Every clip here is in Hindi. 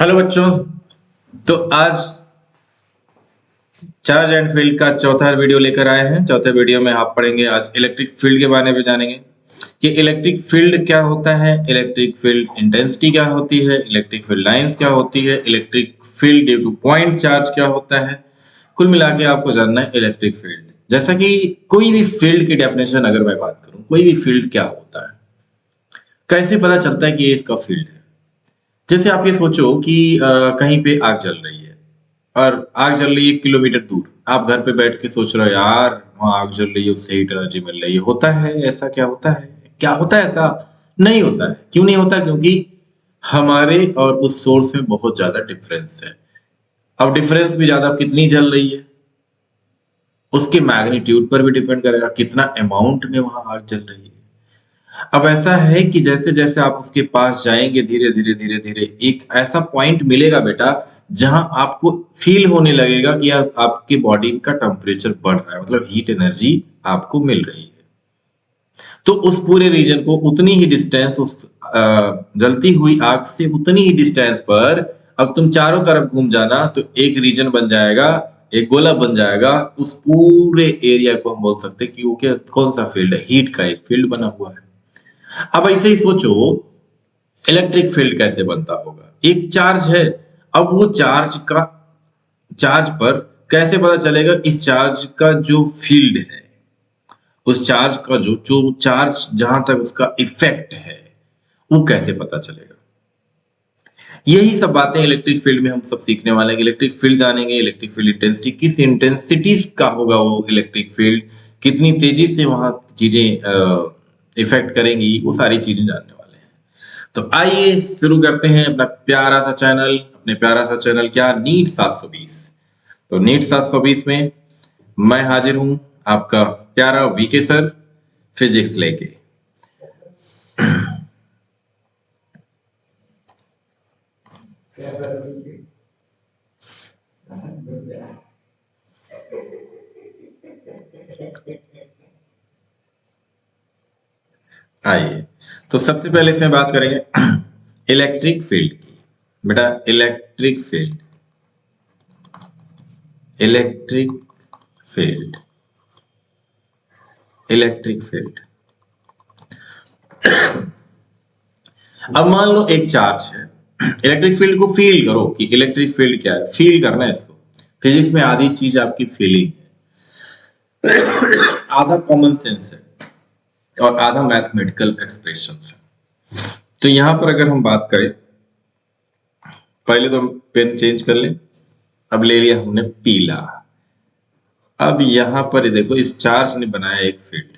हेलो बच्चों। तो आज चार्ज एंड फील्ड का चौथा वीडियो लेकर आए हैं। चौथे वीडियो में आप पढ़ेंगे आज इलेक्ट्रिक फील्ड के बारे में जानेंगे कि इलेक्ट्रिक फील्ड क्या होता है, इलेक्ट्रिक फील्ड इंटेंसिटी क्या होती है, इलेक्ट्रिक फील्ड लाइंस क्या होती है, electric field due to point charge क्या होता है। कुल मिला के आपको जानना है इलेक्ट्रिक फील्ड। जैसा कि कोई भी फील्ड की डेफिनेशन अगर मैं बात करूं, कोई भी फील्ड क्या होता है, कैसे पता चलता है कि ये इसका फील्ड है। जैसे आप ये सोचो कि कहीं पे आग जल रही है और आग जल रही है 1 किलोमीटर दूर। आप घर पे बैठ के सोच रहे हो यार वहां आग जल रही है, उससे हीट एनर्जी मिल रही है। होता है ऐसा? क्या होता है? क्या होता है ऐसा? नहीं होता है। क्यों नहीं होता? क्योंकि हमारे और उस सोर्स में बहुत ज्यादा डिफरेंस है। अब डिफरेंस भी ज्यादा, कितनी जल रही है उसके मैग्नीट्यूड पर भी डिपेंड करेगा, कितना अमाउंट में वहां आग जल रही है। अब ऐसा है कि जैसे जैसे आप उसके पास जाएंगे, धीरे धीरे धीरे धीरे एक ऐसा पॉइंट मिलेगा बेटा, जहां आपको फील होने लगेगा कि आपके बॉडी का टेम्परेचर बढ़ रहा है, मतलब हीट एनर्जी आपको मिल रही है। तो उस पूरे रीजन को उतनी ही डिस्टेंस, उस जलती हुई आग से उतनी ही डिस्टेंस पर अब तुम चारों तरफ घूम जाना तो एक रीजन बन जाएगा, एक गोला बन जाएगा। उस पूरे एरिया को हम बोल सकते हैं कि वो क्या, कौन सा फील्ड है? हीट का एक फील्ड बना हुआ है। अब ऐसे ही सोचो इलेक्ट्रिक फील्ड कैसे बनता होगा। एक चार्ज है, अब वो चार्ज पर कैसे पता चलेगा इस चार्ज का जो फील्ड है, उस चार्ज का जो जो चार्ज जहां तक उसका इफेक्ट है, वो कैसे पता चलेगा। यही सब बातें इलेक्ट्रिक फील्ड में हम सब सीखने वाले हैं। इलेक्ट्रिक फील्ड जानेंगे, इलेक्ट्रिक फील्ड इंटेंसिटी, किस इंटेंसिटी का होगा वो इलेक्ट्रिक फील्ड, कितनी तेजी से वहां चीजें इफेक्ट करेंगी, वो सारी चीजें जानने वाले हैं। तो आइए शुरू करते हैं अपना प्यारा सा चैनल। अपने प्यारा सा चैनल क्या, नीट 720। तो नीट 720 में मैं हाजिर हूं, आपका प्यारा वीके सर, फिजिक्स लेके। आइए, तो सबसे पहले इसमें बात करेंगे इलेक्ट्रिक फील्ड की। बेटा electric field, electric field, electric field. अब मान लो एक चार्ज है, इलेक्ट्रिक फील्ड को फील करो कि इलेक्ट्रिक फील्ड क्या है। फील करना है इसको। फिजिक्स में आधी चीज आपकी फीलिंग है, आधा कॉमन सेंस है और आधा मैथमेटिकल एक्सप्रेशन है। तो यहां पर अगर हम बात करें, पहले तो हम पेन चेंज कर लें। अब ले लिया हमने पीला। अब यहां पर देखो, इस चार्ज ने बनाया एक फील्ड।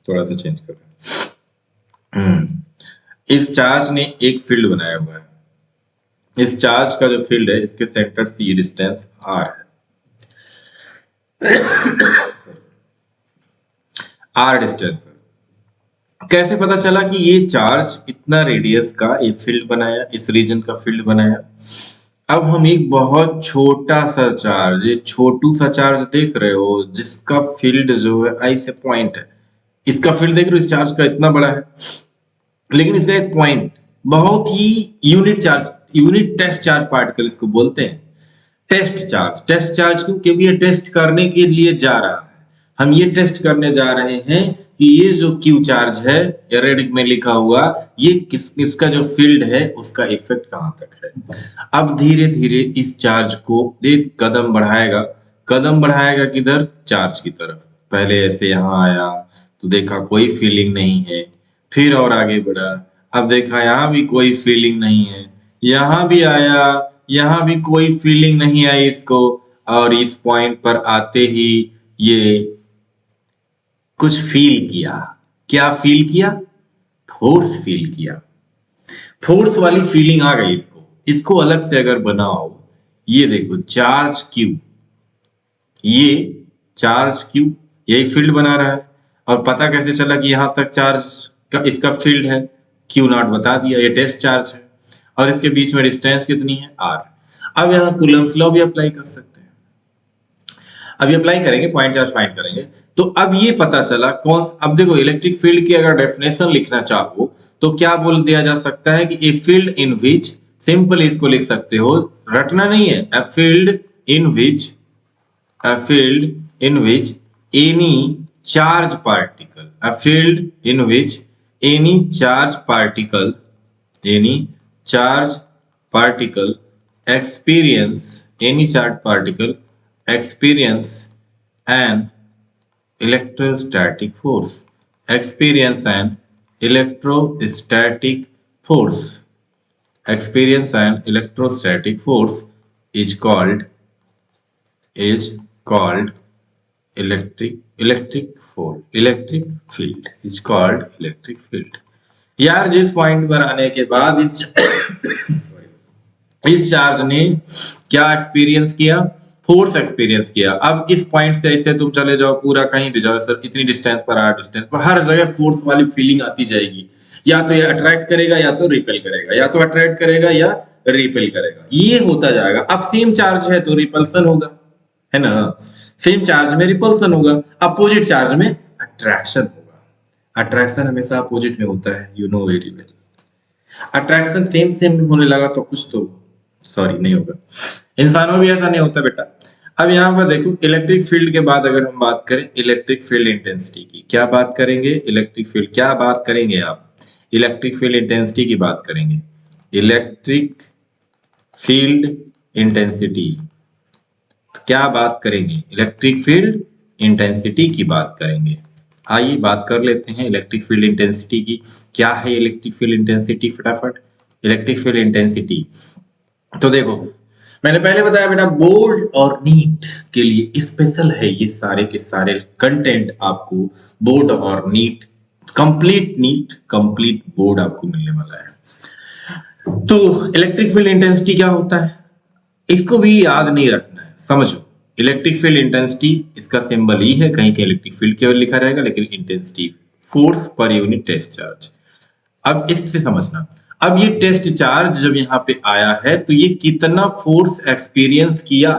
थोड़ा सा चेंज कर इस चार्ज ने एक फील्ड बनाया हुआ है। इस चार्ज का जो फील्ड है, इसके सेंटर से ये डिस्टेंस r है, r डिस्टेंस पर। कैसे पता चला कि ये चार्ज इतना रेडियस का ये फील्ड बनाया, इस रीजन का फील्ड बनाया। अब हम एक बहुत छोटा सा चार्ज, ये छोटू सा चार्ज देख रहे हो, जिसका फील्ड जो है आई से पॉइंट है। इसका फील्ड देख रहे हो, इस चार्ज का इतना बड़ा है, लेकिन इसका एक पॉइंट, बहुत ही unit charge, unit test charge particle इसको बोलते हैं। टेस्ट चार्ज, टेस्ट चार्ज क्यों? क्योंकि ये टेस्ट करने के लिए जा रहा है। हम ये टेस्ट करने जा रहे हैं कि ये जो क्यू चार्ज है, या रेड में लिखा हुआ, ये इसका जो फील्ड है उसका इफेक्ट कहां तक है। अब धीरे धीरे इस चार्ज को एक कदम बढ़ाएगा। कदम बढ़ाएगा किधर? चार्ज की तरफ। पहले ऐसे यहां आया तो देखा कोई फीलिंग नहीं है, फिर और आगे बढ़ा, अब देखा यहां भी कोई फीलिंग नहीं है, यहां भी आया, यहां भी कोई फीलिंग नहीं आई इसको, और इस पॉइंट पर आते ही ये कुछ फील किया। क्या फील किया? फोर्स फील किया। फोर्स वाली फीलिंग आ गई इसको। इसको अलग से अगर बनाओ, ये देखो चार्ज क्यू, ये चार्ज क्यू यही फील्ड बना रहा है। और पता कैसे चला कि यहां तक चार्ज का इसका फील्ड है? क्यू नॉट बता दिया, ये टेस्ट चार्ज है। और इसके बीच में डिस्टेंस कितनी है? आर। अब यहां कूलम्स लॉ भी अप्लाई कर सकते हैं। अभी अप्लाई करेंगे, पॉइंट चार्ज फाइंड करेंगे। तो अब ये पता चला कौन, अब देखो इलेक्ट्रिक फील्ड की अगर डेफिनेशन लिखना चाहो तो क्या बोल दिया जा सकता है कि a field in which, simple इसको लिख सकते हो, रटना नहीं है, a field in which, a field in which any charge particle, a field in which any charge particle, any charge particle experience, any charge particle experience an electrostatic force, experience an electrostatic force, experience an electrostatic force is called electric field is called electric field। यार जिस पॉइंट पर आने के बाद इस चार्ज ने क्या एक्सपीरियंस किया, फोर्स एक्सपीरियंस किया। अब इस पॉइंट से ऐसे तुम चले जाओ पूरा कहीं भी जाओ सर, इतनी डिस्टेंस पर आ डिस्टेंस पर हर जगह फोर्स वाली फीलिंग आती जाएगी, या तो ये अट्रैक्ट करेगा या तो रिपेल करेगा, या तो अट्रैक्ट करेगा या रिपेल करेगा, ये होता जाएगा। अब सेम चार्ज है तो रिपल्सन होगा, है ना, सेम चार्ज में रिपल्सन होगा, अपोजिट चार्ज में अट्रैक्शन होगा। अट्रैक्शन हमेशा अपोजिट में होता है, you know very well. Attraction same same होने लगा तो कुछ तो सॉरी नहीं होगा, इंसानों भी ऐसा नहीं होता बेटा। अब यहाँ पर देखो इलेक्ट्रिक फील्ड के बाद अगर हम बात करें इलेक्ट्रिक फील्ड इंटेंसिटी की, क्या बात करेंगे, इलेक्ट्रिक फील्ड क्या बात करेंगे आप, इलेक्ट्रिक फील्ड इंटेंसिटी की बात करेंगे, इलेक्ट्रिक फील्ड इंटेंसिटी क्या बात करेंगे, इलेक्ट्रिक फील्ड इंटेंसिटी की बात करेंगे। आइए बात कर लेते हैं इलेक्ट्रिक फील्ड इंटेंसिटी की। क्या है इलेक्ट्रिक फील्ड इंटेंसिटी, फटाफट इलेक्ट्रिक फील्ड इंटेंसिटी। तो देखो मैंने पहले बताया बेटा बोर्ड और नीट के लिए स्पेशल है ये सारे के सारे कंटेंट, आपको बोर्ड और नीट कंप्लीट बोर्ड आपको मिलने वाला है। तो इलेक्ट्रिक फील्ड इंटेंसिटी क्या होता है, इसको भी याद नहीं रखना है, समझो। इलेक्ट्रिक फील्ड इंटेंसिटी इसका सिंबल ई है, कहीं के इलेक्ट्रिक फील्ड केवल लिखा रहेगा, लेकिन intensity force per unit test charge. अब इससे समझना, अब ये टेस्ट चार्ज जब यहाँ पे आया है तो ये कितना फोर्स एक्सपीरियंस किया,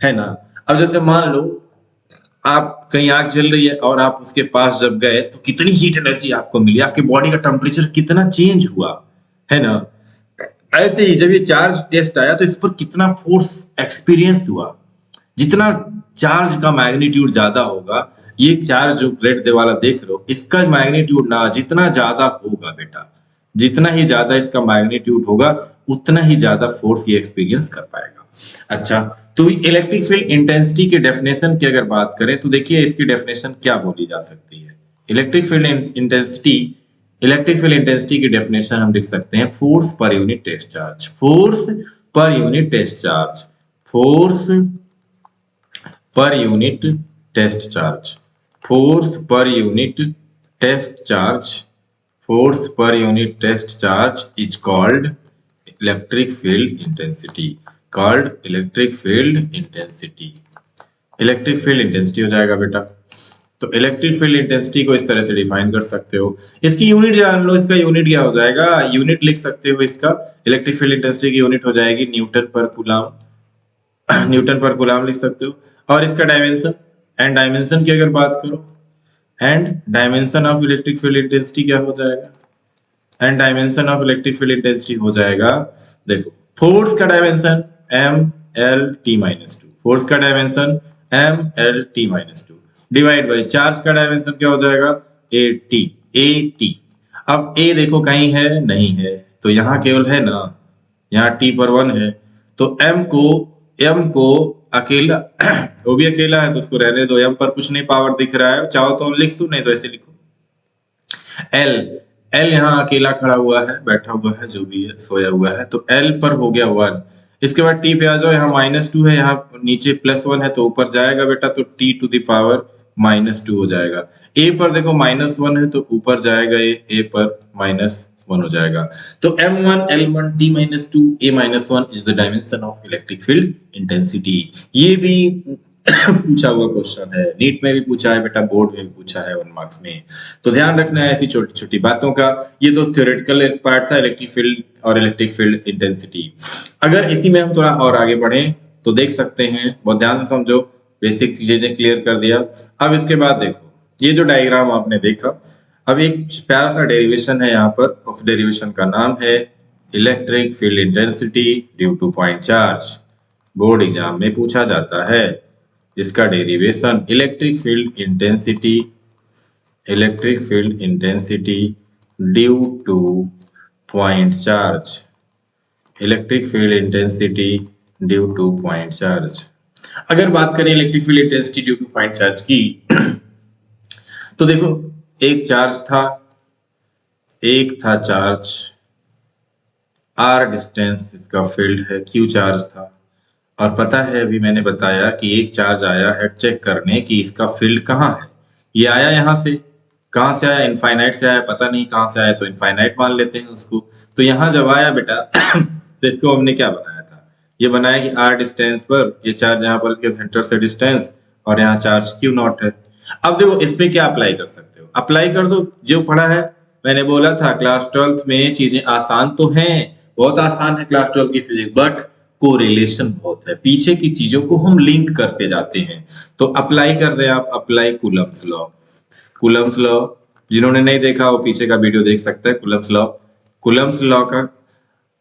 है ना। अब जैसे मान लो आप कहीं आग जल रही है और आप उसके पास जब गए तो कितनी हीट एनर्जी आपको मिली, आपके बॉडी का टेम्परेचर कितना चेंज हुआ, है ना। ऐसे ही जब ये चार्ज टेस्ट आया तो इस पर कितना फोर्स एक्सपीरियंस हुआ, जितना चार्ज का मैग्नीट्यूड ज्यादा होगा, ये चार्ज जो रेड दे वाला देख रहे हो इसका मैग्नीट्यूड ना जितना ज्यादा होगा बेटा, जितना ही ज्यादा इसका मैग्नीट्यूड होगा उतना ही ज्यादा फोर्स ये एक्सपीरियंस कर पाएगा। अच्छा तो इलेक्ट्रिक फील्ड इंटेंसिटी के डेफिनेशन की अगर बात करें तो देखिए इसकी डेफिनेशन क्या बोली जा सकती है। इलेक्ट्रिक फील्ड इंटेंसिटी की डेफिनेशन हम लिख सकते हैं force per unit test charge, force per unit test charge, force per unit test charge, force per unit test charge, force per unit test charge is called electric field intensity, called electric field intensity। Electric field intensity हो जाएगा बेटा। तो इलेक्ट्रिक फील्ड इंटेंसिटी को इस तरह से डिफाइन कर सकते हो, इसकी यूनिट जान लो, इसका यूनिट क्या हो जाएगा, यूनिट लिख सकते हो इसका, इलेक्ट्रिक फील्ड इंटेंसिटी की यूनिट हो जाएगी न्यूटन पर कूलाम, न्यूटन पर कूलाम लिख सकते हो। और इसका डायमेंशन एंड डायमेंशन की अगर बात करो, and dimension of electric field intensity क्या हो जाएगा, and dimension of electric field intensity हो जाएगा, देखो फोर्स का dimension M L T minus two, force का dimension M L T minus two divide by charge का डायमेंशन क्या हो जाएगा ए टी। अब ए देखो कहीं है नहीं है, तो यहाँ केवल है ना, यहाँ टी पर 1 है, तो एम को अकेला वो भी अकेला है तो उसको रहने दो, एम पर कुछ नहीं पावर दिख रहा है, चाहो तो लिख दो, नहीं तो ऐसे लिखो। एल यहाँ अकेला खड़ा हुआ है, बैठा हुआ है, जो भी है सोया हुआ है, तो एल पर हो गया 1। इसके बाद टी पे आ जाओ, यहाँ -2 है, यहाँ नीचे +1 है तो ऊपर जाएगा बेटा, तो टी टू द पावर -2 हो जाएगा। ए पर देखो -1 है तो ऊपर जाएगा, ए पर -1 हो जाएगा। तो m1 l1 t-2 a-1 is the dimension of electric field intensity. ये भी पूछा हुआ क्वेश्चन है, नीट में भी पूछा है बेटा, बोर्ड में भी पूछा है 1 मार्क्स में, तो ध्यान रखना है ऐसी छोटी छोटी बातों का। ये तो थ्योरेटिकल पार्ट था इलेक्ट्रिक फील्ड और इलेक्ट्रिक फील्ड इंटेंसिटी। अगर इसी में हम थोड़ा और आगे बढ़े तो देख सकते हैं, बहुत ध्यान से समझो, बेसिक चीजें क्लियर कर दिया। अब इसके बाद देखो ये जो डायग्राम आपने देखा, अब एक प्यारा सा डेरिवेशन है यहाँ पर। उस डेरिवेशन का नाम है electric field intensity due to point charge. Board exam में पूछा जाता है इसका derivation electric field intensity due to point charge, electric field intensity due to point charge. अगर बात करें electric field intensity due to point charge की, तो देखो एक चार्ज था, एक था चार्ज, आर डिस्टेंस इसका फील्ड है, क्यू चार्ज था। और पता है अभी मैंने बताया कि एक चार्ज आया है चेक करने कि इसका फील्ड कहाँ है। ये आया यहाँ से, कहाँ से आया, इनफाइनाइट से आया, पता नहीं कहाँ से आया, तो इनफाइनाइट मान लेते हैं उसको। तो यहाँ जब आया बेटा तो इसको हमने क्या बनाया था, ये बनाया कि आर डिस्टेंस पर ये चार्ज यहाँ पर इसके सेंटर से डिस्टेंस और यहाँ चार्ज क्यू नॉट है। अब देखो इस पे क्या अप्लाई कर सकते हो, अप्लाई कर दो जो पढ़ा है। मैंने बोला था क्लास 12th में चीजें आसान तो हैं, बहुत आसान है क्लास 12 की फिजिक्स, बट कोरिलेशन बहुत है, पीछे की चीजों को हम लिंक करते जाते हैं। तो अप्लाई कर दें आप, apply Coulomb's law. Coulomb's law जिन्होंने नहीं देखा वो पीछे का वीडियो देख सकते हैं। कूलम्स लॉ का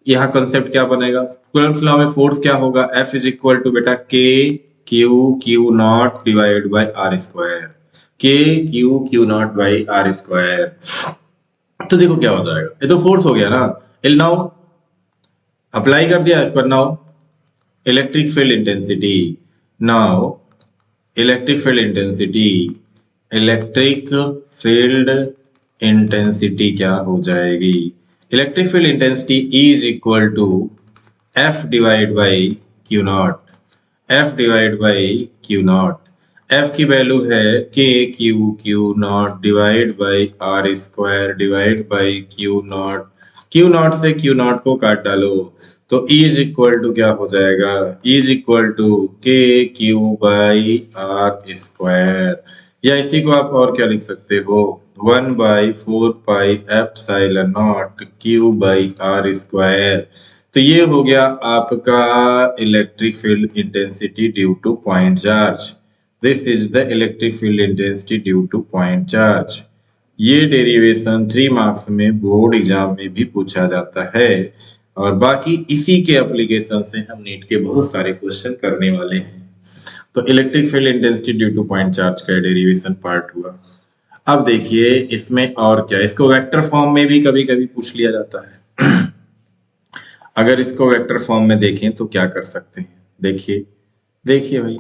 यहाँ कंसेप्ट क्या बनेगा, कूलम्स लॉ में फोर्स क्या होगा, F इज इक्वल टू बेटा K q naught divide by are square, K q naught by are square. तो देखो क्या हो जाएगा, ये तो फोर्स हो गया ना। नाउ अप्लाई कर दिया इस पर। Now electric field intensity, now electric field intensity, electric field intensity क्या हो जाएगी, electric field intensity is equal to F divide by q naught, F divide by q naught. F की वैल्यू है के q naught divide by are square divide by q naught. Q naught से क्यू नॉट को काट डालो तो E इज इक्वल टू क्या हो जाएगा, E इज इक्वल टू के क्यू बाई आर स्क्वायर, या इसी को आप और क्या लिख सकते हो, 1/4 pi epsilon naught q by are square. तो ये हो गया आपका electric field intensity due to point charge. This is the electric field intensity due to point charge. ये डेरिवेशन 3 मार्क्स में बोर्ड एग्जाम में भी पूछा जाता है, और बाकी इसी के एप्लीकेशन से हम नीट के बहुत सारे क्वेश्चन करने वाले हैं। तो electric field intensity due to point charge का डेरिवेशन पार्ट हुआ। अब देखिए इसमें और क्या, इसको वेक्टर फॉर्म में भी कभी कभी पूछ लिया जाता है। अगर इसको वेक्टर फॉर्म में देखें तो क्या कर सकते हैं, देखिए देखिए भाई,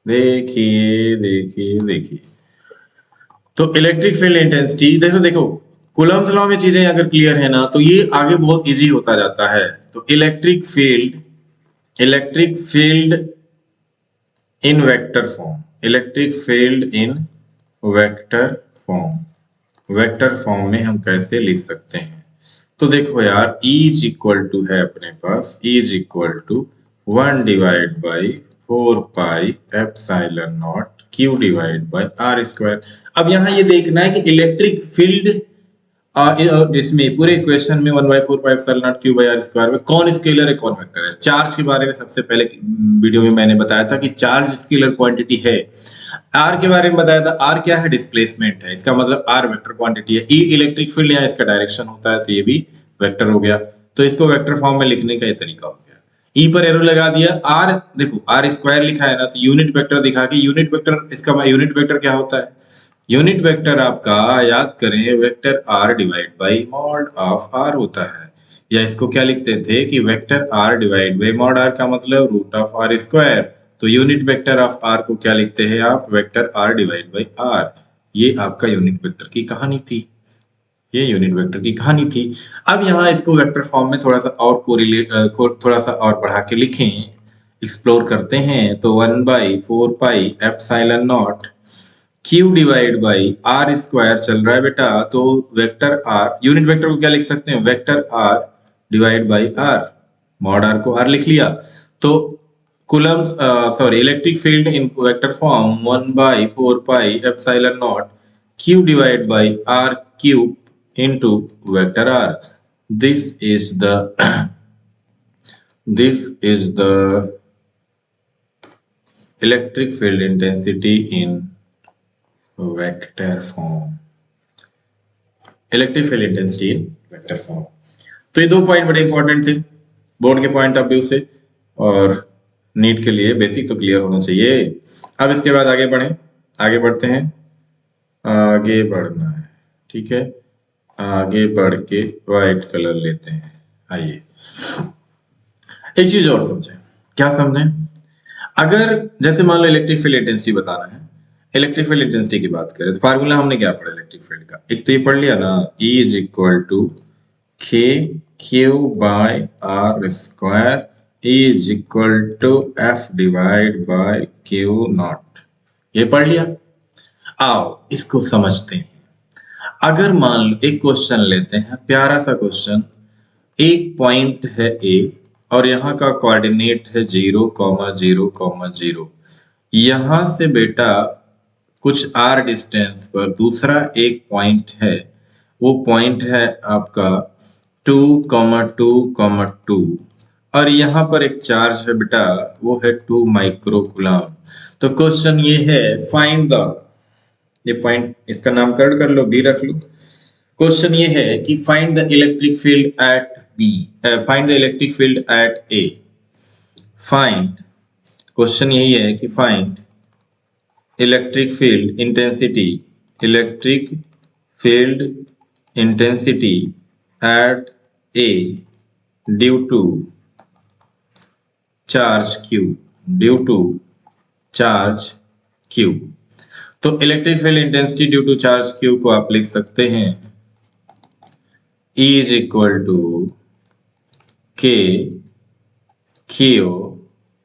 देखिए तो इलेक्ट्रिक फील्ड इंटेंसिटी देखो कूलम्स लॉ में चीजें अगर क्लियर है ना तो ये आगे बहुत इजी होता जाता है। तो electric field in vector form, electric field in vector form में हम कैसे लिख सकते हैं। तो देखो यार E इज इक्वल टू है अपने पास, E is equal to 1 divide by 4 pi epsilon naught Q divide by are square. अब यहाँ ये देखना है कि इलेक्ट्रिक फील्ड इसमें पूरे इक्वेशन में 1/4 pi epsilon naught Q by are square में कौन स्केलर है कौन वेक्टर है। चार्ज के बारे में सबसे पहले वीडियो में मैंने बताया था कि चार्ज स्केलर क्वांटिटी है। आर के बारे में बताया था, आर क्या है, डिस्प्लेसमेंट है, इसका मतलब आर वेक्टर क्वांटिटी है। ई इलेक्ट्रिक फील्ड यहाँ इसका डायरेक्शन होता है, तो ये भी वेक्टर हो गया। तो इसको वेक्टर फॉर्म में लिखने का ये तरीका हो गया। ई पर एरो लगा दिया, आर देखो आर स्क्वायर लिखा है ना, तो यूनिट वेक्टर दिखा के, यूनिट वेक्टर इसका यूनिट वेक्टर क्या होता है, यूनिट वेक्टर आपका याद करें vector r divide by mod of r होता है। या इसको क्या लिखते थे कि vector r divide by mod r का मतलब रूट ऑफ आर स्क्वायर। तो यूनिट वेक्टर ऑफ आर को क्या लिखते हैं आप, vector r divide by r. ये आपका यूनिट वेक्टर की कहानी थी, ये यूनिट वेक्टर की कहानी थी। अब यहाँ इसको वेक्टर फॉर्म में थोड़ा सा और थोड़ा सा और बढ़ा के लिखें, एक्सप्लोर करते हैं। तो 1/4 pi epsilon naught Q divide by are square चल रहा है बेटा। तो वेक्टर आर, यूनिट वेक्टर को क्या लिख सकते हैं, vector r divide by r, mod r को आर लिख लिया। तो Coulomb's electric field in vector form 1/4 pi epsilon naught Q divide by r cube into vector r. This is the electric field intensity in vector form, electric field intensity in vector form. तो ये दो पॉइंट बड़े इंपॉर्टेंट थे बोर्ड के पॉइंट ऑफ व्यू से, और नीट के लिए बेसिक तो क्लियर होना चाहिए। अब इसके बाद आगे बढ़ें, आगे बढ़ते हैं, आगे बढ़ना है, ठीक है। आगे बढ़ के व्हाइट कलर लेते हैं। आइए एक चीज और समझें। क्या समझें? अगर जैसे मान लो इलेक्ट्रिक फील्ड इंटेंसिटी बताना है, इलेक्ट्रिक फील्ड इंटेंसिटी की बात करें तो फार्मूला हमने क्या पढ़ा इलेक्ट्रिक फील्ड का? एक तो ये पढ़ लिया ना, E इज इक्वल टू के q by r square, E is equal to F divide by q naught. ये पढ़ लिया। आओ इसको समझते हैं। अगर मान लो एक क्वेश्चन लेते हैं, प्यारा सा क्वेश्चन, एक पॉइंट है ए और यहाँ का कोऑर्डिनेट है 0,0,0। यहां से बेटा कुछ आर डिस्टेंस पर दूसरा एक पॉइंट है, वो पॉइंट है आपका 2,2,2 और यहाँ पर एक चार्ज है बेटा, वो है 2 माइक्रोकूलम। तो क्वेश्चन ये है फाइंड द, ये पॉइंट इसका नामकरण कर लो, बी रख लो। क्वेश्चन ये है कि find the electric field at B, find the electric field at A. Find, question यही है कि find electric field intensity, electric field intensity at A due to charge Q, due to charge Q. तो electric field intensity due to charge Q को आप लिख सकते हैं E इज इक्वल टू के Q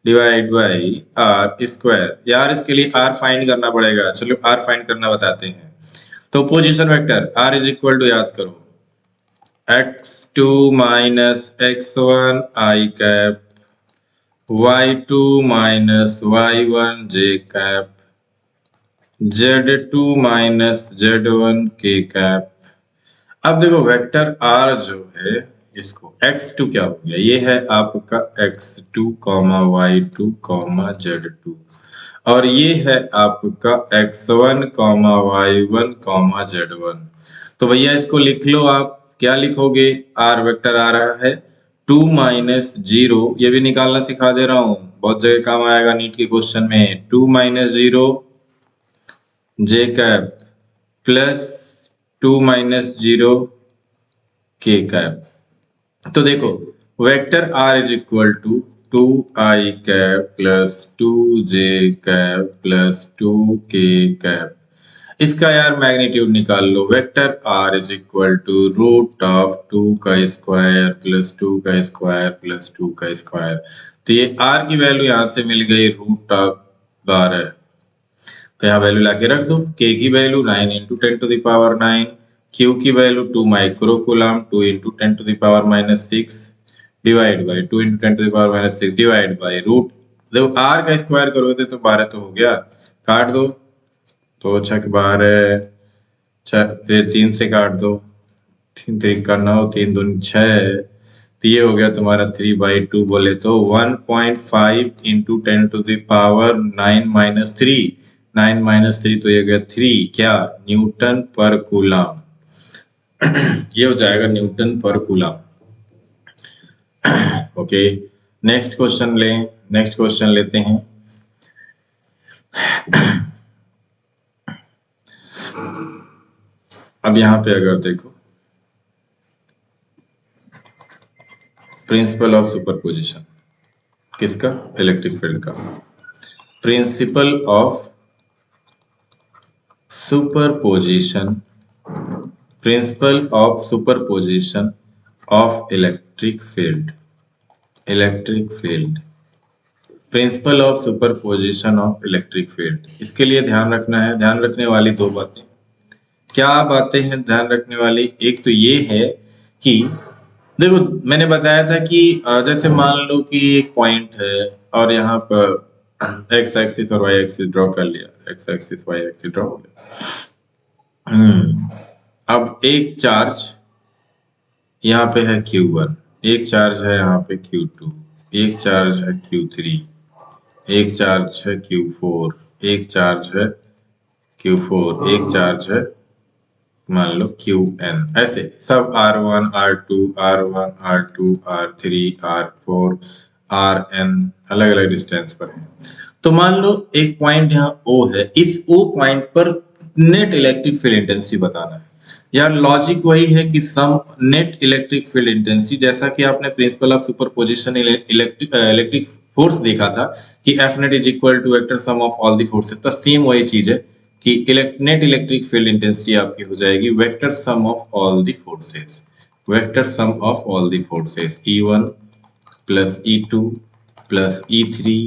divide by are square. यार इसके लिए आर फाइंड करना पड़ेगा, चलो आर फाइंड करना बताते हैं। तो position vector R is equal to, याद करो, x2 minus x1 I cap, y2 minus y1 j cap, z2 minus z1 k cap. अब देखो वेक्टर r जो है, इसको x2 क्या हो गया, ये है आपका x2, y2, z2, और ये है आपका x1, y1, z1। तो भैया इसको लिख लो आप, क्या लिखोगे? r वेक्टर आ रहा है 2 माइनस 0, ये भी निकालना सिखा दे रहा हूं, बहुत जगह काम आएगा नीट के क्वेश्चन में। 2 minus 0 j cap plus 2 minus 0 K cap. तो देखो vector r is equal to 2i cap plus 2j cap plus 2k cap. इसका यार मैग्नीट्यूड निकाल लो। Vector r is equal to root of 2 का स्क्वायर प्लस 2 का स्क्वायर प्लस 2 का स्क्वायर। तो ये r की वैल्यू यहां से मिल गई रूट ऑफ 12, तो यहाँ वैल्यू लाके रख दो। k की value 9 into 10 to the power 9, Q की value 2 microcoulomb 2 into 10 to the power minus 6 divide by 2 into 10 to the power minus 6 divide by root, देखो r का स्क्वायर करोगे तो 12 तो हो गया, काट दो, तो 6 12, 6 फिर 3 से काट दो, 3 3 का 9, 3 दूनी 6, तो ये हो गया तुम्हारा 3/2, बोले तो 1.5 into 10 to the power 9 minus 3, 9 minus 3 तो ये गया 3, क्या न्यूटन पर कूलम। ये हो जाएगा न्यूटन पर कूलम। ओके नेक्स्ट क्वेश्चन लें, नेक्स्ट क्वेश्चन लेते हैं। अब यहां पे अगर देखो प्रिंसिपल ऑफ सुपरपोजिशन, किसका? इलेक्ट्रिक फील्ड का। Principal of superposition, principal of superposition of electric field, electric field, principal of superposition of electric field. इसके लिए ध्यान रखना है, ध्यान रखने वाली दो बातें। क्या बातें हैं ध्यान रखने वाली? एक तो ये है कि देखो मैंने बताया था कि जैसे मान लो कि एक पॉइंट है और यहाँ पर एक्स एक्सिस और वाई एक्सिस ड्रॉ कर लिया, x axis y axis draw हो गया। अब एक चार्ज यहाँ पे है Q1, एक चार्ज है यहाँ पे Q2, एक चार्ज है Q3, एक चार्ज है Q4, एक चार्ज है Q4, एक चार्ज है मान लो Qn, ऐसे सब R1, R2, R1, R2, R3, R4, Rn अलग अलग डिस्टेंस पर है। तो मान लो एक पॉइंट यहाँ O है, इस O पॉइंट पर नेट इलेक्ट्रिक फील्ड इंटेंसिटी बताना है। यार लॉजिक वही है कि sum net electric field intensity, जैसा कि आपने principle of superposition electric force देखा था कि F net is equal to vector sum of all the forces, तो सेम वही चीज है कि नेट इलेक्ट्रिक फील्ड इंटेंसिटी आपकी हो जाएगी vector sum of all the forces, vector sum of all the forces E1 plus E2 plus E3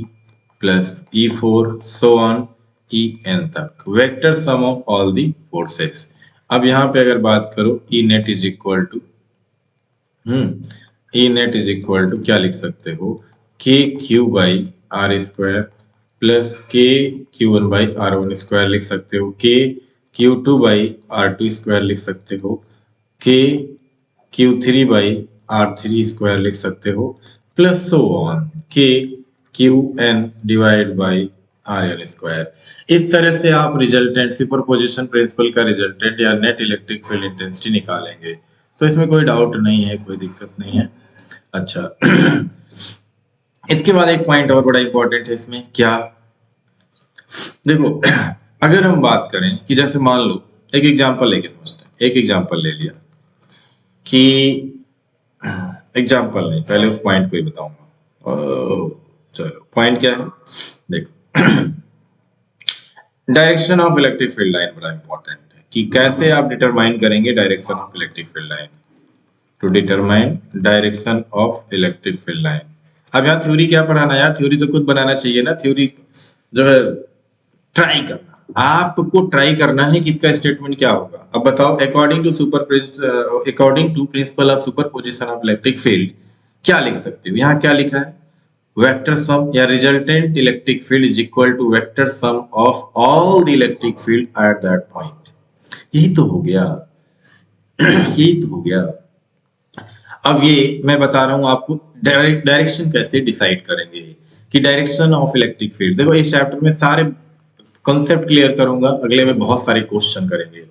plus E4 so on En तक, vector sum of all the forces. अब यहाँ पे अगर बात करो E net is equal to E net is equal to क्या लिख सकते हो, के Q by are square plus K Q one by R one square लिख सकते हो, के Q two by r two square लिख सकते हो, के q three by r three square लिख सकते हो, plus so on k q n divide by r n square. इस तरह से आप रिजल्टेंट सुपरपोजिशन प्रिंसिपल का रिजल्टेंट या नेट इलेक्ट्रिक फील्ड इंटेंसिटी निकालेंगे। तो इसमें कोई डाउट नहीं है, कोई दिक्कत नहीं है। अच्छा इसके बाद एक पॉइंट और बड़ा इंपॉर्टेंट है इसमें, क्या देखो अगर हम बात करें कि जैसे मान लो एक एग्जांपल लेके समझते हैं, एक एग्जांपल ले लिया कि एग्जांपल नहीं, पहले उस पॉइंट को ही बताऊंगा। चलो पॉइंट क्या है, देखो direction of electric field line बड़ा इंपॉर्टेंट है कि कैसे आप डिटरमाइन करेंगे direction of electric field line, to determine direction of electric field line. अब यहाँ थ्योरी क्या पढ़ाना यार, थ्योरी तो खुद बनाना चाहिए ना, थ्योरी जो है ट्राई करना, आपको ट्राई करना है कि इसका स्टेटमेंट क्या होगा। अब बताओ according to principle of superposition of electric field क्या लिख सकते हो, यहाँ क्या लिखा है, वेक्टर सम या resultant electric field is equal to vector sum of all the electric field at that point. यही तो हो गया, यही तो हो गया। अब ये मैं बता रहा हूं आपको डायरेक्शन कैसे डिसाइड करेंगे कि डायरेक्शन ऑफ इलेक्ट्रिक फील्ड, देखो इस चैप्टर में सारे कॉन्सेप्ट क्लियर करूंगा, अगले में बहुत सारे क्वेश्चन करेंगे।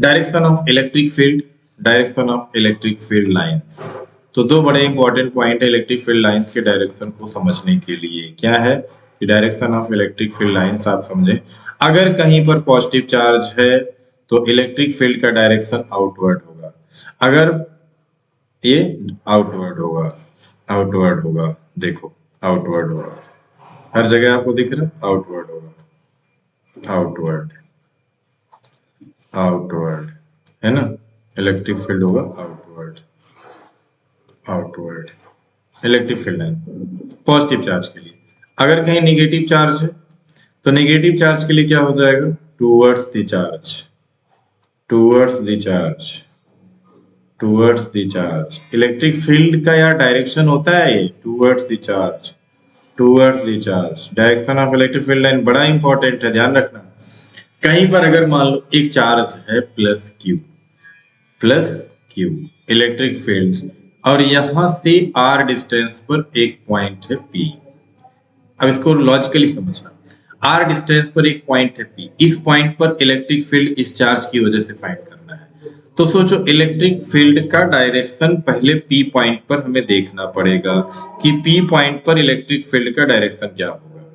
Direction of electric field, direction of electric field lines, तो दो बड़े इंपॉर्टेंट पॉइंट है इलेक्ट्रिक फील्ड लाइंस के डायरेक्शन को समझने के लिए। क्या है कि direction of electric field lines आप समझें, अगर कहीं पर पॉजिटिव चार्ज है तो इलेक्ट्रिक फील्ड का डायरेक्शन आउटवर्ड होगा, अगर ये आउटवर्ड होगा, आउटवर्ड होगा, देखो आउटवर्ड होगा, हर जगह आपको दिख रहा है आउटवर्ड होगा, आउटवर्ड, आउटवर्ड है ना, इलेक्ट्रिक फील्ड होगा outward, outward electric field line positive charge के लिए। अगर कहीं नेगेटिव चार्ज है तो नेगेटिव चार्ज के लिए क्या हो जाएगा, towards the charge, towards the charge, towards the charge. Electric field का यार डायरेक्शन होता है ये towards the charge, towards the charge. Direction of electric field line बड़ा इंपॉर्टेंट है, ध्यान रखना। कहीं पर अगर मान लो एक चार्ज है plus Q, plus Q electric field, और यहां से आर डिस्टेंस पर एक पॉइंट है पी। अब इसको लॉजिकली समझना, आर डिस्टेंस पर एक पॉइंट है पी, इस पॉइंट पर इलेक्ट्रिक फील्ड इस चार्ज की वजह से फाइंड करना है। तो सोचो इलेक्ट्रिक फील्ड का डायरेक्शन पहले पी पॉइंट पर हमें देखना पड़ेगा कि पी पॉइंट पर इलेक्ट्रिक फील्ड का डायरेक्शन क्या होगा।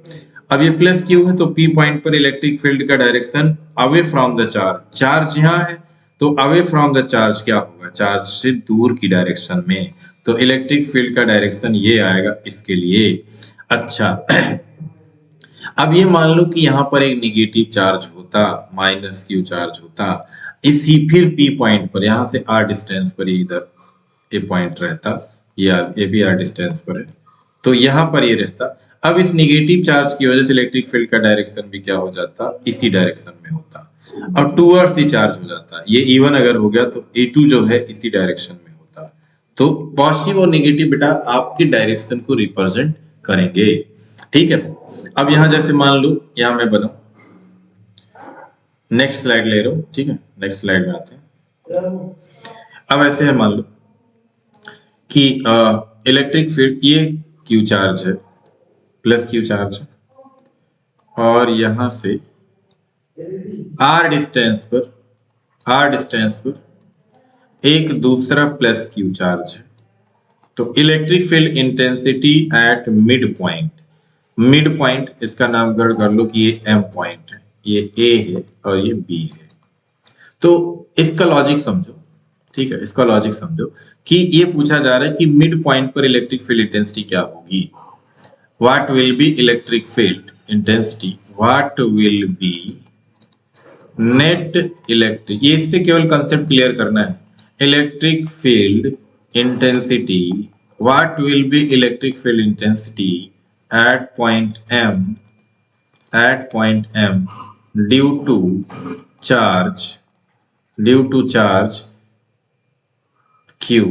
अब ये प्लस क्यू है तो पी पॉइंट पर इलेक्ट्रिक फील्ड का direction away from the charge, charge यहाँ है तो अवे फ्रॉम द चार्ज क्या होगा, चार्ज से दूर की डायरेक्शन में, तो इलेक्ट्रिक फील्ड का डायरेक्शन ये आएगा इसके लिए। अच्छा अब ये मान लो कि यहाँ पर एक निगेटिव चार्ज होता, माइनस क्यू चार्ज होता, इसी फिर पी पॉइंट पर यहाँ से आर डिस्टेंस पर ही इधर ए पॉइंट रहता, ये भी आर डिस्टेंस पर है, तो यहाँ पर ये रहता। अब इस निगेटिव चार्ज की वजह से इलेक्ट्रिक फील्ड का डायरेक्शन भी क्या हो जाता, इसी डायरेक्शन में होता। अब टूवर्ड्स द चार्ज हो जाता, ये E1 अगर हो गया तो E2 जो है इसी डायरेक्शन में होता। तो पॉजिटिव और नेगेटिव बेटा आपकी डायरेक्शन को रिप्रेजेंट करेंगे, ठीक है। अब यहां जैसे मान लो यहां मैं बनाऊं, नेक्स्ट स्लाइड ले रहा हूं, ठीक है, नेक्स्ट स्लाइड में आते हैं। अब ऐसे है मान लो कि इलेक्ट्रिक फील्ड ये क्यू चार्ज है, प्लस क्यू चार्ज है, और यहां से r डिस्टेंस पर एक दूसरा प्लस क्यू चार्ज है। तो electric field intensity at mid point इसका नामकरण कर लो कि ये एम पॉइंट है, ये ए है और ये बी है। तो इसका लॉजिक समझो, ठीक है, इसका लॉजिक समझो कि ये पूछा जा रहा है कि मिड पॉइंट पर इलेक्ट्रिक फील्ड इंटेंसिटी क्या होगी। What will be electric field intensity, what will be net electric, ये इससे केवल कंसेप्ट क्लियर करना है। Electric field intensity, what will be electric field intensity at point M due to charge Q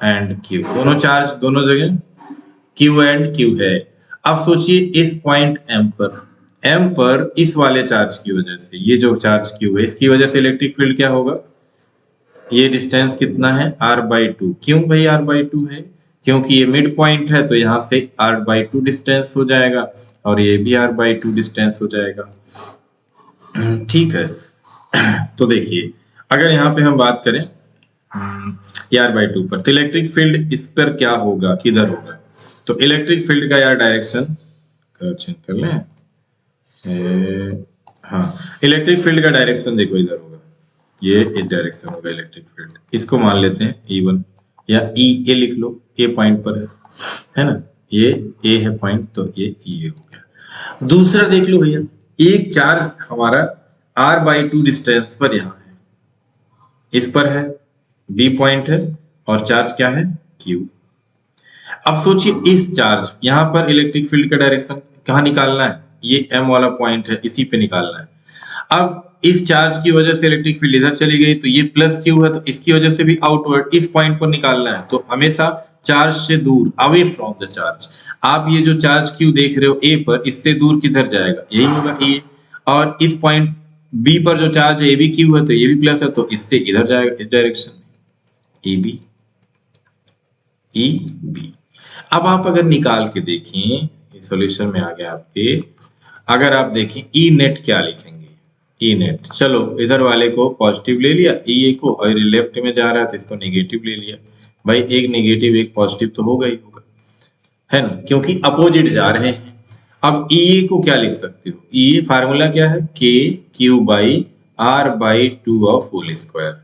and Q, दोनों चार्ज दोनों जगह क्यू एंड क्यू है। अब सोचिए इस पॉइंट एम पर इस वाले चार्ज की वजह से, ये जो चार्ज क्यू है इसकी वजह से इलेक्ट्रिक फील्ड क्या होगा, ये डिस्टेंस कितना है r/2। क्यों भाई r/2 है, क्योंकि ये मिड पॉइंट है तो यहां से r/2 डिस्टेंस हो जाएगा और ये भी r/2 डिस्टेंस हो जाएगा, ठीक है। तो देखिए अगर यहाँ पे हम बात करें r/2 पर, तो इलेक्ट्रिक फील्ड इस पर क्या होगा, किधर होगा। तो इलेक्ट्रिक फील्ड का यार डायरेक्शन चेंज कर लें, हाँ, इलेक्ट्रिक फील्ड का डायरेक्शन देखो इधर होगा, ये एक डायरेक्शन होगा इलेक्ट्रिक फील्ड, इसको मान लेते हैं E1 या E, लिख लो, ए पॉइंट पर है ना, ये ए है पॉइंट तो ये E हो गया। दूसरा देख लो भैया, एक चार्ज हमारा r/2 डिस्टेंस पर यहाँ है, इस पर है, बी पॉइंट है और चार्ज क्या है Q। अब सोचिए इस चार्ज यहाँ पर इलेक्ट्रिक फील्ड का डायरेक्शन कहाँ निकालना है, ये m वाला पॉइंट है, इसी पे निकालना है। अब इस चार्ज की वजह से इलेक्ट्रिक फील्ड इधर चली गई तो ये प्लस क्यू है, तो इसकी वजह से भी आउटवर्ड इस पॉइंट पर निकालना है। तो हमेशा चार्ज से दूर, अवे फ्रॉम द चार्ज, आप ये जो चार्ज क्यू देख रहे हो ए पर, इससे दूर किधर जाएगा, यही होगा ए। और इस पॉइंट बी पर जो चार्ज है ये भी क्यू है तो ये भी प्लस है, तो इससे इधर जाएगा इस डायरेक्शन में, ई बी। अब आप अगर निकाल के देखें, सॉल्यूशन में आ गया आपके, अगर आप देखें ई नेट क्या लिखेंगे, ई नेट, चलो इधर वाले को पॉजिटिव ले लिया ई को, और लेफ्ट में जा रहा है तो इसको नेगेटिव ले लिया। भाई एक नेगेटिव एक पॉजिटिव तो होगा ही होगा, है ना, क्योंकि अपोजिट जा रहे हैं। अब ई को क्या लिख सकते हो, ई फार्मूला क्या है, के Q by r/2 of whole square.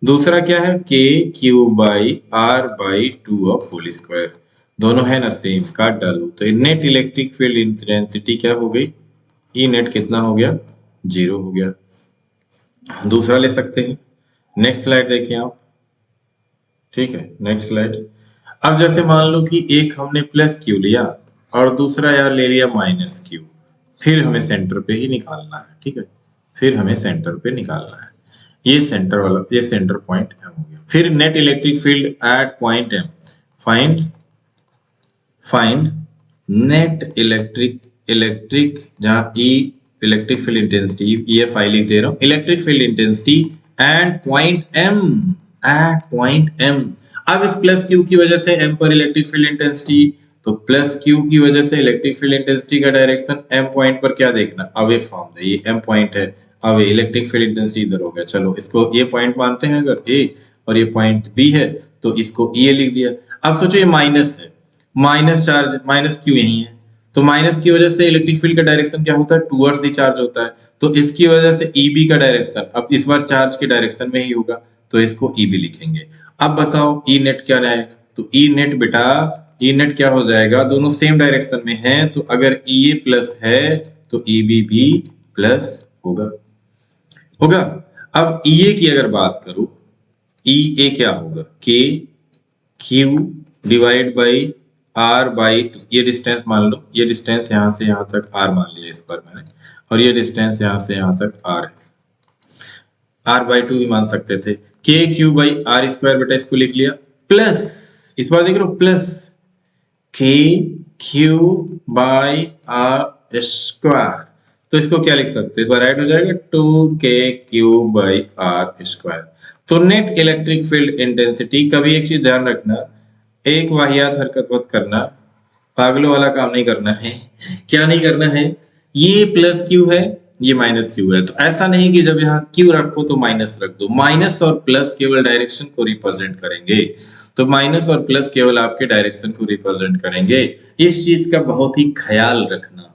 दूसरा क्या है, के Q by r/2 of whole square, दोनों है ना सेम, काट डालो। तो नेट इलेक्ट्रिक फील्ड इंटेंसिटी क्या हो गई, ई नेट कितना हो गया, 0 हो गया। दूसरा ले सकते हैं, नेक्स्ट स्लाइड देखिए आप, ठीक है, नेक्स्ट स्लाइड। अब जैसे मान लो कि एक हमने प्लस क्यू लिया और दूसरा यार ले लिया माइनस क्यू, फिर हमें सेंटर पे ही निकालना है, ठीक है, फिर हमें सेंटर पे निकालना है। ये सेंटर वाला, ये सेंटर पॉइंट एम हो गया। फिर net electric field at point M, find net electric जहां ई इलेक्ट्रिक फील्ड इंटेंसिटी, ये फाइल लिख दे रहा हूं, electric field intensity at point M. अब इस प्लस क्यू की वजह से एम पर इलेक्ट्रिक फील्ड इंटेंसिटी, तो प्लस क्यू की वजह से इलेक्ट्रिक फील्ड इंटेंसिटी का डायरेक्शन एम पॉइंट पर क्या देखना, अवे फ्रॉम द, ये एम पॉइंट है, अवे, इलेक्ट्रिक फील्ड इंटेंसिटी इधर हो गया। चलो इसको ये पॉइंट मानते हैं, अगर ए और ये पॉइंट बी है तो इसको ए लिख दिया। अब सोचो ये माइनस है, माइनस चार्ज, माइनस क्यू यही है, तो माइनस की वजह से इलेक्ट्रिक फील्ड का डायरेक्शन क्या होता है, टुवर्ड्स द चार्ज होता है, तो इसकी वजह से ईबी का डायरेक्शन अब इस बार चार्ज के डायरेक्शन में ही होगा, तो इसको ईबी लिखेंगे। अब बताओ ई नेट क्या आएगा, तो ई नेट बेटा, ई नेट क्या हो जाएगा, दोनों सेम डायरेक्शन में है, तो अगर ई ए प्लस है तो ईबी भी प्लस होगा। अब ई ए की अगर बात करो, ई ए क्या होगा, के क्यू डिवाइड बाई r/2, ये डिस्टेंस मान लो, ये डिस्टेंस यहां से यहां तक r मान लिया इस पर मैंने, और ये डिस्टेंस यहां से यहां तक r है, r/2 भी मान सकते थे, के क्यू बाई r स्क्वायर, बेटा इसको लिख लिया, प्लस इस बार देख लो plus K Q by r square, तो इसको क्या लिख सकते हैं, इस बार ऐड हो जाएगा 2k³ बाई r स्क्वायर। तो नेट इलेक्ट्रिक फील्ड इंटेंसिटी, कभी एक चीज ध्यान रखना, एक वाहियात हरकत मत करना, पागलों वाला काम नहीं करना है। क्या नहीं करना है, ये प्लस क्यू है, ये माइनस क्यू है, तो ऐसा नहीं कि जब यहाँ क्यू रखो तो माइनस रख दो। माइनस और प्लस केवल डायरेक्शन को रिप्रेजेंट करेंगे, तो माइनस और प्लस केवल आपके डायरेक्शन को रिप्रेजेंट करेंगे। इस चीज का बहुत ही ख्याल रखना।